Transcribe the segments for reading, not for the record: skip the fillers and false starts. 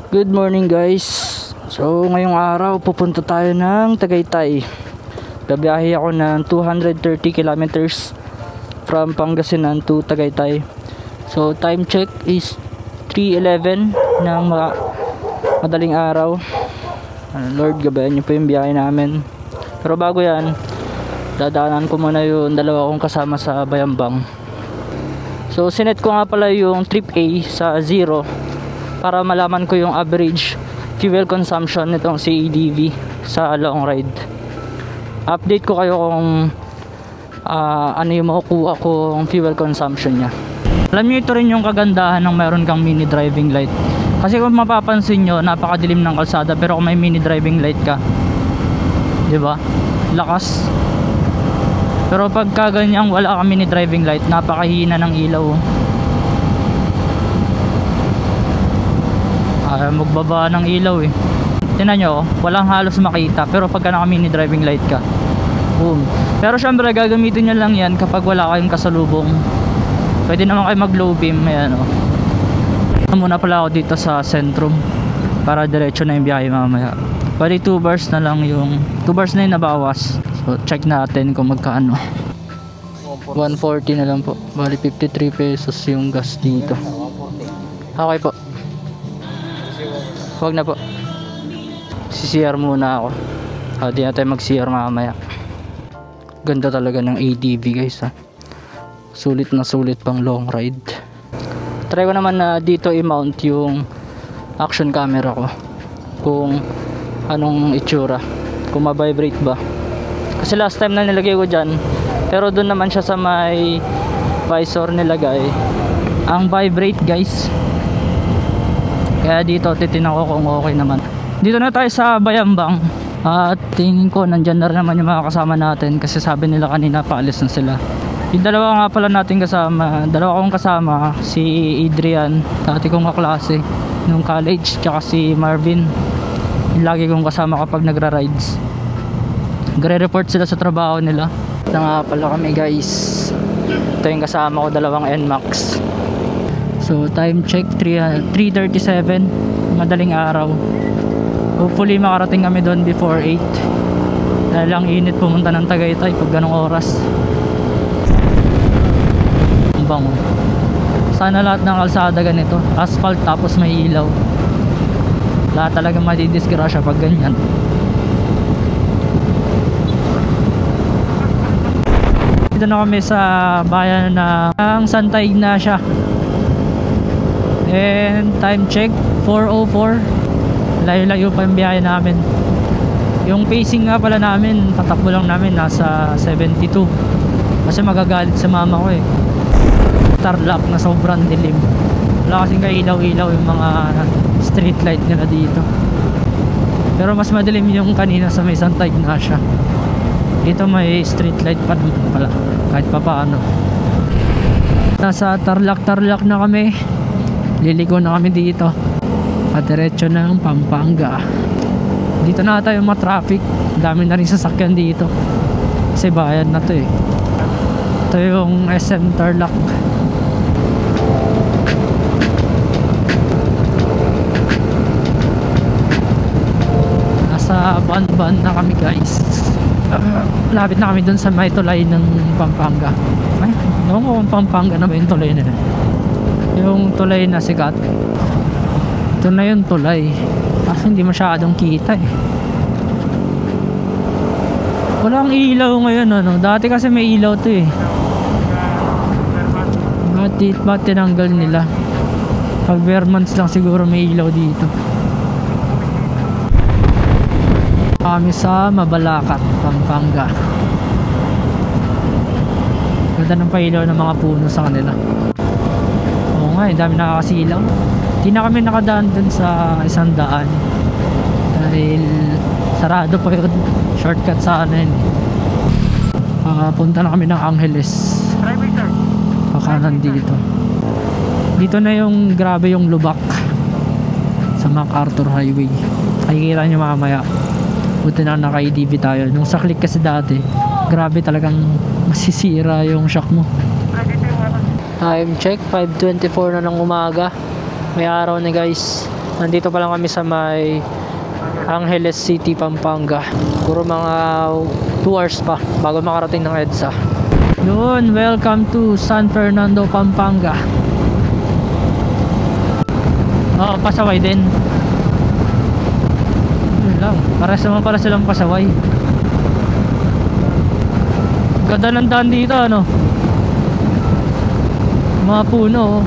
Good morning guys. So ngayong araw pupunta tayo ng Tagaytay. Babiyahe ako ng 230 kilometers from Pangasinan to Tagaytay. So time check is 3:11 ng madaling araw. Lord, gabayan niyo po yung biyahe namin. Pero bago yan, dadaanan ko muna yung dalawa kong kasama sa Bayambang. So sinet ko nga pala yung trip A sa 0 para malaman ko yung average fuel consumption nitong CADV sa long ride. Update ko kayo kung ano yung makukuha kong fuel consumption nya. Alam nyo, ito rin yung kagandahan ng mayroon kang mini driving light. Kasi kung mapapansin nyo, napakadilim ng kalsada, pero kung may mini driving light ka, diba, lakas. Pero pagka ganyang wala kang mini driving light, napakahina ng ilaw. Magbaba ng ilaw eh. Tingnan nyo, walang halos makita. Pero pagka naka mini driving light ka, boom. Pero syempre gagamitin nyo lang yan kapag wala kayong kasalubong. Pwede naman kayo mag low beam. Ayan o. Muna pala ako dito sa Centrum para diretso na yung biyahe mamaya. Pwede 2 bars na lang yung 2 bars na yung nabawas. So check natin kung magkano. 140 na lang po. Bali 53 pesos yung gas dito. Okay po. Huwag na po. CCR muna ako. Di na tayo mag CR mamaya. Ganda talaga ng ADV guys ha. Sulit na sulit pang long ride. Try ko naman na dito i-mount yung action camera ko, kung anong itsura, kung ma-vibrate ba. Kasi last time na nilagay ko dyan, pero doon naman siya sa may visor nilagay, ang vibrate guys. Kaya dito titinan ko kung okay naman. Dito na tayo sa Bayambang. At tingin ko nandyan na rin naman yung mga kasama natin, kasi sabi nila kanina paalis na sila. Yung dalawa nga pala natin kasama, dalawa kong kasama, si Adrian, dati kong kaklase nung college, tsaka si Marvin, yung lagi kong kasama kapag nagra-rides. Nagre-report sila sa trabaho nila. Ito nga pala kami guys. Ito yung kasama ko, dalawang NMAX. So time check 3:37, madaling araw. Hopefully makarating kami doon before 8. Dahil ang init pumunta ng Tagaytay pag ganong oras. Bango. Sana lahat ng kalsada ganito, asphalt tapos may ilaw. Lahat talaga madidisgrasya pag ganyan. Dito na kami sa bayan ng Santa Ignacia. And time check 4:04. Layo-layo pa yung biyahe namin. Yung pacing nga pala namin, tatakbo lang namin nasa 72. Kasi magagalit sa mama ko eh. Tarlac na sobrang dilim. Wala kasing kailaw-ilaw yung mga street light nila dito. Pero mas madilim yung kanina sa may Santa Ignacia. Dito may street light pa naman pala, kahit pa paano. Nasa Tarlac na kami. Liligo na kami dito. Padiretso ng Pampanga. Dito na tayo ma-traffic. Dami na rin sasakyan dito. Kasi bayan na to eh. Ito yung SM Tarlac. Nasa Banban na kami guys. Lapit na kami dun sa may tulay ng Pampanga. Ay, ewan ko kung Pampanga na ba yung tulay nila. Yung tulay na sikat. Ito na yung tulay. Kasi hindi masyadong kita eh. Walang ilaw ngayon ano. Dati kasi may ilaw to eh. Ba't tinanggal nila? Pag bare months lang siguro may ilaw dito. Kami sa Mabalacat, Pampanga. Ganda ng pailaw ng mga puno sa kanila. Oo nga, dami nakakasilaw. Hindi na kami nakadaan dun sa isang daan dahil sarado pa yun. Shortcut sa anin. Punta na kami ng Angeles. Pakanan dito. Dito na yung grabe yung lubak sa MacArthur Highway. Makikita nyo mamaya. Buti na naka-ADV tayo. Nung sa Click kasi dati, grabe talagang masisira yung shock mo. Time check 5:24 na ng umaga. May araw na guys. Nandito pa lang kami sa may Angeles City, Pampanga. Puro mga 2 hours pa bago makarating ng EDSA. Yun, welcome to San Fernando, Pampanga. Oo, pasaway din. Yun lang, pares naman pala silang pasaway. Ganda ng daan dito, ano? Mga puno, oh.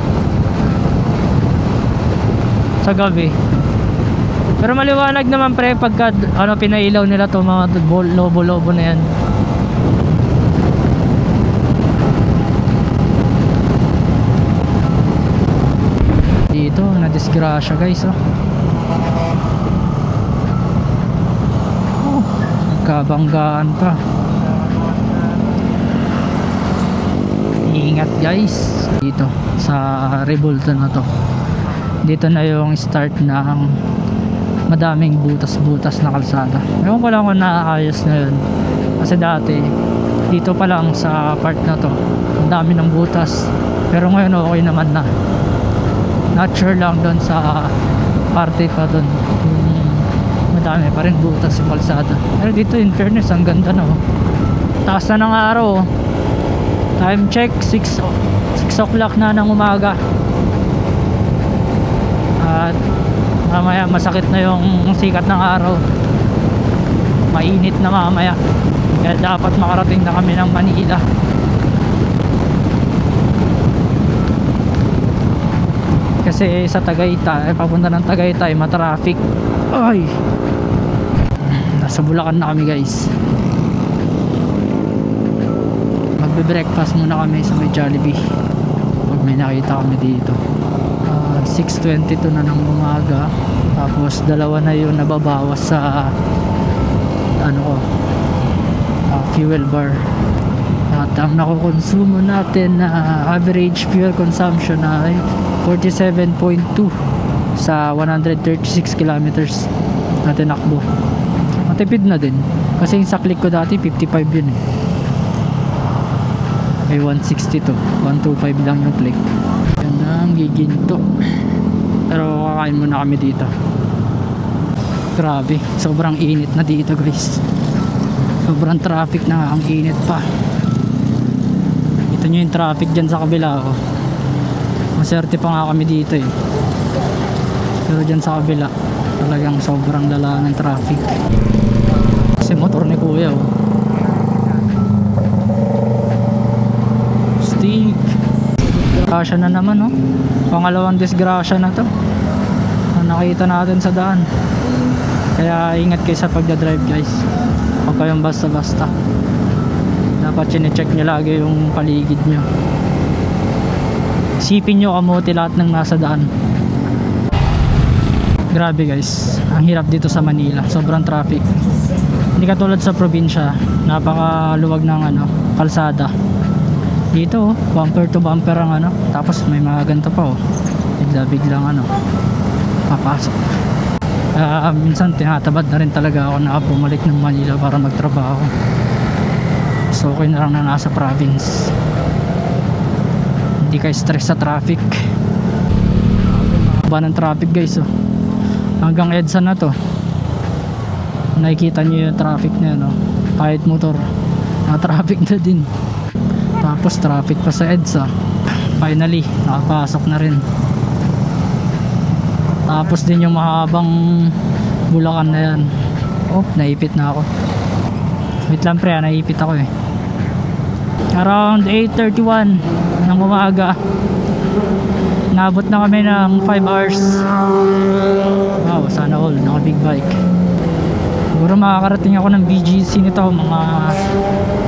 Sa gabi. Pero maliwanag naman pre pagka ano, pinailaw nila to mga lobo-lobo na yan. Dito, na-disgrasya guys, oh. Nagkabanggaan pa. Ingat guys dito sa Revolta na to. Dito na yung start ng madaming butas-butas na kalsada. Ewan ko lang kung naaayos na yun, kasi dati dito pa lang sa part na to ang dami ng butas, pero ngayon okay naman na. Not sure lang doon sa parte pa doon, madami pa rin butas yung kalsada. Pero dito in fairness ang ganda na, oh. Taas na ng araw, oh. Time check 6 o'clock na ng umaga. At mamaya masakit na yung sikat ng araw. Mainit na mamaya. Kaya dapat makarating na kami ng Manila. Kasi sa Tagaytay, papunta ng Tagaytay, matraffic. Ay! Nasa Bulacan na kami guys. Magbe-breakfast muna kami sa may Jollibee pag may nakita kami dito. 6:22 na ng umaga, tapos dalawa na yung nababawas sa ano ko, fuel bar. At ang nakukonsumo natin na average fuel consumption ay 47.2 sa 136 kilometers na tinakbo. Matipid na din kasi yung sa click ko dati 55 yun eh. Ay 162, 125 lang yung click. Yan ang giginto. Pero kakain muna kami dito. Grabe, sobrang init na dito guys. Sobrang traffic na, ang init pa. Ito nyo yung traffic dyan sa kabila, oh. Maserte pa nga kami dito eh. Pero dyan sa kabila talagang sobrang lala ng traffic. Kasi motor ni kuya, oh. Stick. Disgrasya na naman, oh. Pangalawang disgrasya na to na nakita natin sa daan. Kaya ingat kayo sa pagdadrive guys. Huwag kayong basta-basta. Dapat chinecheck nyo lagi yung paligid nyo. Isipin nyo kamuti lahat ng nasa daan. Grabe guys, ang hirap dito sa Manila. Sobrang traffic. Hindi katulad sa probinsya, napakaluwag ng ano, kalsada. Dito, bumper to bumper ang ano. Tapos may mga ganito pa, oh. Bigla-biglang ano, papasok. Minsan tinatabad na rin talaga ako na bumalik ng Manila para magtrabaho. So okay na lang na nasa province. Hindi kayo stress sa traffic. Ba ng traffic guys, oh. Hanggang EDSA na to. Nakikita nyo yung traffic na yun, oh. Kahit motor, na traffic na din. Tapos traffic pa sa EDSA. Finally nakapasok na rin. Tapos din yung mahabang Bulacan na yan. Oh, naipit na ako. Wait lang pre, naipit ako eh. Around 8:31 ng umaga, nabot na kami ng 5 hours. Wow, sana all, naka big bike. Siguro makakarating ako ng BGC nito mga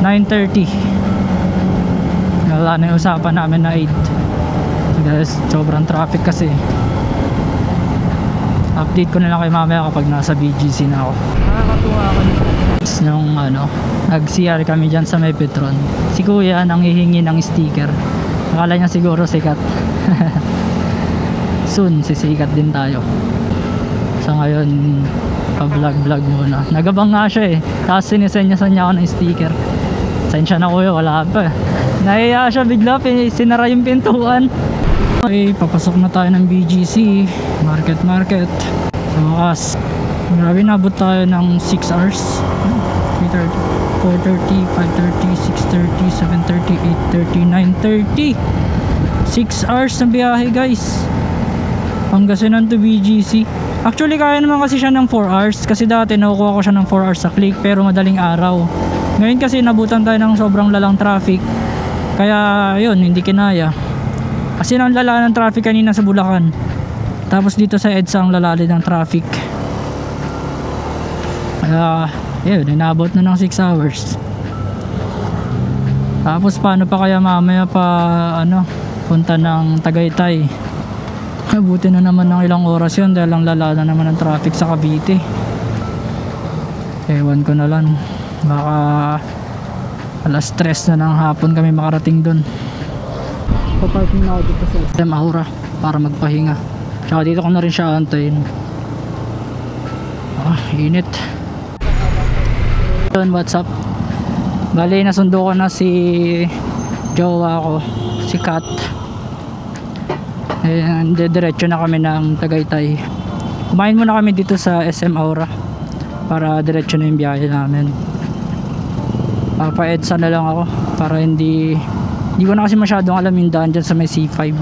9:30. Wala na yung usapan namin na 8. Guys, sobrang traffic kasi. Update ko na lang kay mamaya kapag nasa BGC na ako. Nakakatuwa ako nung ano, nag-CR kami dyan sa may Petron. Si kuya nang hihingi ng sticker. Akala niya siguro sikat. Soon sisikat din tayo. So ngayon pa-vlog muna. Nagabang nga siya eh. Tapos sinisenya niya ako ng sticker. Sensya na kuya, wala pa. Nahiya siya bigla, sinara yung pintuan. Okay, papasok na tayo ng BGC Market. Sa wakas, grabe, nabot tayo ng 6 hours. 3:30, 4:30, 5:30, 6:30, 7:30, 8:30, 9:30. 6 hours na biyahe guys, Pangasinan to BGC. Actually kaya naman kasi siya ng 4 hours, kasi dati nakukuha ko siya ng 4 hours sa click, pero madaling araw. Ngayon kasi nabutan tayo ng sobrang lalang traffic, kaya yun, hindi kinaya. Kasi ang lala ng traffic kanina sa Bulacan, tapos dito sa EDSA ang lalali ng traffic. Kaya yun, inabot na ng 6 hours. Tapos paano pa kaya mamaya pa punta ng Tagaytay? Buti na naman ng ilang oras yun, dahil ang lala na naman ng traffic sa Cavite. Ewan ko na lang, baka alas 3 na ng hapon kami makarating dun. Paparking na ako dito sa SM Aura para magpahinga. Tsaka dito ko na rin siya antayin. Init. What's up? Bali, nasundo ko na si jowa ko, si Kat. Diretso na kami ng Tagaytay. Kumain muna kami dito sa SM Aura para diretso na yung biyahe namin. Papa-EDSA na lang ako para hindi ko na kasi masyadong alam yung daan dyan sa may C5.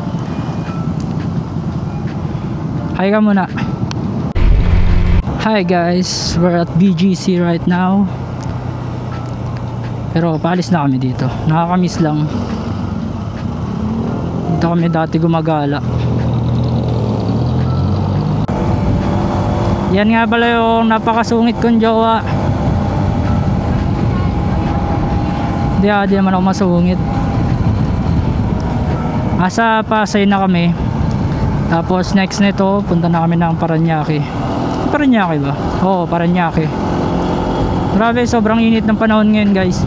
Hi ka muna. Hi guys, we're at BGC right now. Pero paalis na kami dito, nakakamiss lang. Dito kami dati gumagala. Yan nga pala yung napakasungit kong jowa. Di naman ako masungit. Asa Pasay na kami. Tapos next nito punta na kami ng Paranaque. Paranaque ba? Oo, Paranaque. Grabe, sobrang init ng panahon ngayon guys.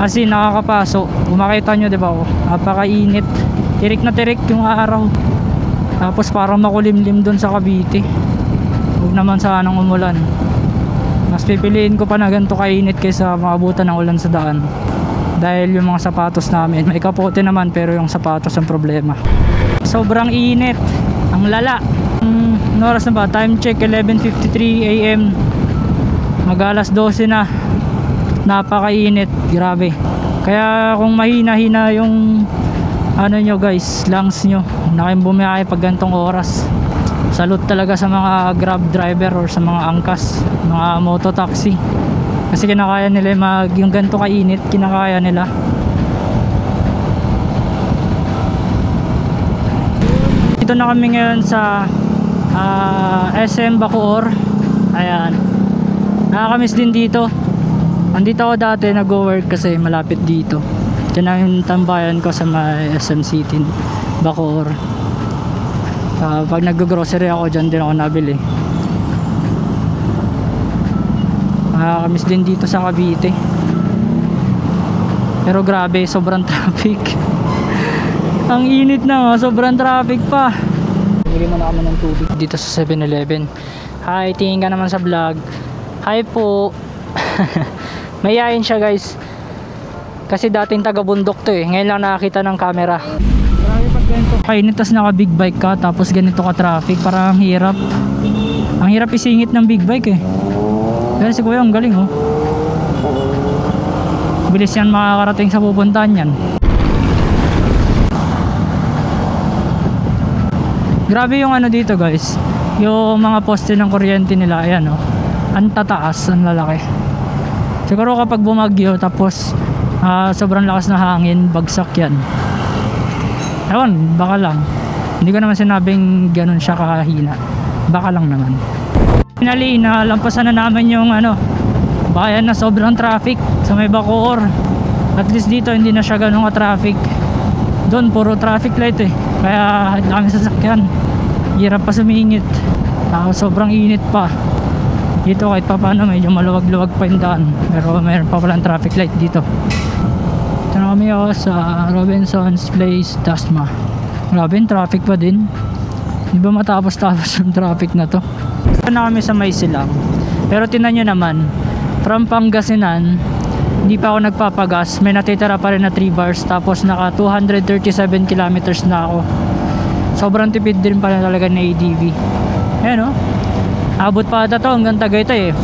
As in, nakakapaso. Kumakita nyo diba ako, napakainit. Tirik na tirik yung araw. Tapos parang makulimlim dun sa Cavite. Huwag naman sanang umulan. Mas pipiliin ko pa na ganito kainit kaysa maabutan ng ulan sa daan. Dahil yung mga sapatos namin, may kapote naman pero yung sapatos ang problema. Sobrang init, ang lala. Ano oras na ba? Time check 11:53 AM. Mag-alas 12 na. Napakainit, grabe. Kaya kung mahina-hina yung nyo guys, lungs nyo, na kayong bumiyahe pag gantong oras. Salute talaga sa mga grab driver or sa mga angkas, mga mototaxi. Kasi kinakaya nila yung ganito kainit, kinakaya nila. Dito na kami ngayon sa SM Bacoor. Ayan, nakakamiss din dito. Andito ako dati nag-work kasi malapit dito. Diyan ang tambayan ko sa may SM City Bacoor. Pag nag-grocery ako dyan din ako nabili. Nakakamiss din dito sa Cavite. Pero grabe, sobrang traffic. Ang init na, sobrang traffic pa. Bili muna kami ng tubig dito sa 7-Eleven. Hi, tingin ka naman sa vlog. Hi po. Mayayain siya guys. Kasi dating taga bundok to eh. Ngayon lang nakakita ng camera. Grabe pag ganito kainit, tas naka big bike ka, tapos ganito ka traffic, parang hirap. Ang hirap isingit ng big bike eh. Kaya si kuya ang galing oh. Bilis yan makakarating sa pupuntahan yan. Grabe yung dito guys, yung mga poste ng kuryente nila. Ayan oh, ang tataas, ang lalaki. Siguro kapag bumagyo tapos sobrang lakas na hangin, bagsak yan. Ewan, baka lang. Hindi ko naman sinabing ganun siya kahina, baka lang naman. Finally, nalampasan na namin yung bayan na sobrang traffic sa may Bacoor. At least dito hindi na siya ganun ka-traffic. Doon puro traffic light eh, kaya dami sasakyan, hirap pa sumingit. Sobrang init pa. Dito kahit pa paano medyo maluwag-luwag pa yung daan, pero mayroon pa palang traffic light dito. Ito na kami sa Robinson's Place, Dasma. Grabe, traffic pa din. Di ba matapos-tapos yung traffic na to? Ito na kami sa May Silang. Pero tinan nyo naman, from Pangasinan, hindi pa ako nagpapagas, may natitira pa rin na 3 bars, tapos naka 237 kilometers na ako. Sobrang tipid din pala talaga ng ADV. Ayan o. Abot pa ata to hanggang Tagaytay eh.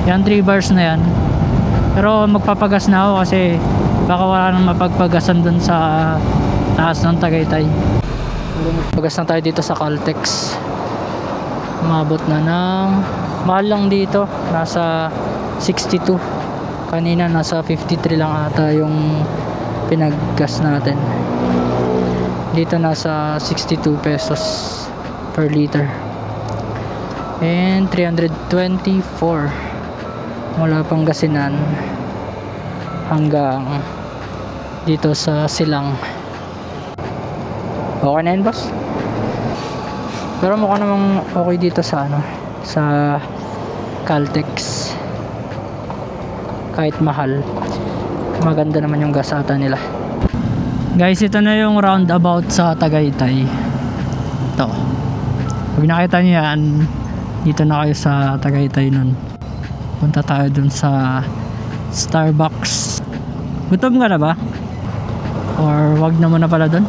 Yan 3 bars na yan. Pero magpapagas na ako kasi baka wala nang mapagpagasan dun sa taas ng Tagaytay. Magpagas na tayo dito sa Caltex. Umabot na ng mahal lang dito. Nasa 62. Kanina nasa 53 lang ata yung pinaggas natin. Dito nasa 62 pesos per liter. And 324 mula Pangasinan hanggang dito sa Silang. Okay na yun, boss? Pero mukha namang okay dito sa ano, sa Caltex. Kahit mahal, maganda naman yung gasata nila. Guys, ito na yung roundabout sa Tagaytay. Ito. Pag nakita nyo yan, dito na kayo sa Tagaytay nun. Punta tayo dun sa Starbucks. Gutom ka na ba? Or wag na muna pala dun?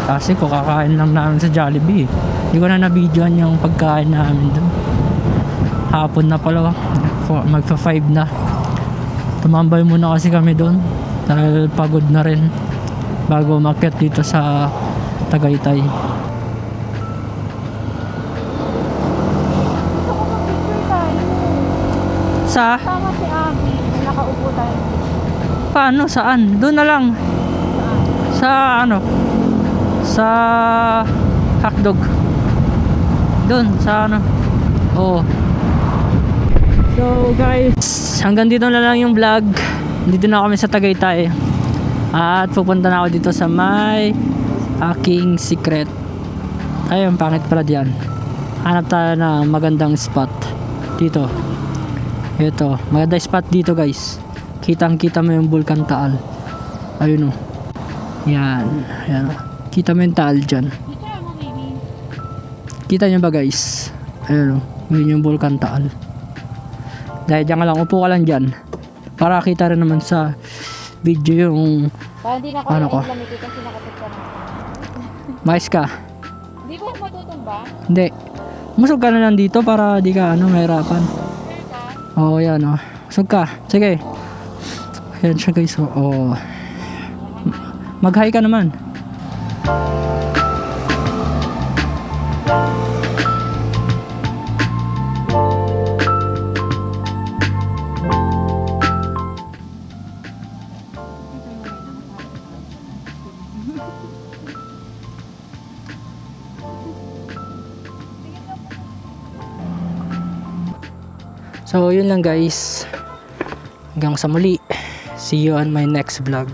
Kasi kakain lang namin sa Jollibee. Hindi ko na na-videoan yung pagkain namin dun. Hapon na pala. Magpa 5 na. Tumambay muna kasi kami dun dahil pagod na rin bago umakyat dito sa Tagaytay. Sa? Tama si Abby. Nakaupo tayo. Paano? Saan? Doon na lang. Sa ano? Sa hotdog. Doon sa ano? Oo. So guys, hanggang dito na lang yung vlog. Dito na kami sa Tagaytay. At pupunta na ako dito sa may aking secret. Ayun, pangit pala diyan. Hanap tayo ng magandang spot dito. Ito, maganda spot dito guys. Kitang kita mo yung Bulkan Taal. Ayun o. Yan, yan. Kita mo yung Taal dyan. Kita nyo ba guys? Ayun o, yun yung Bulkan Taal. Dahil dyan ka lang, upo ka lang dyan para kita rin naman sa video yung Hindi na ano ko. kasi nakapit ka na. Mais ka? Hindi ba matutumba? Hindi. Musog ka na lang dito para di ka ano, mahirapan. Oo, yan o. Musog ka. Sige. Ayan siya guys. Oo. Mag-hi ka naman. So yun lang guys, hanggang sa muli, see you on my next vlog.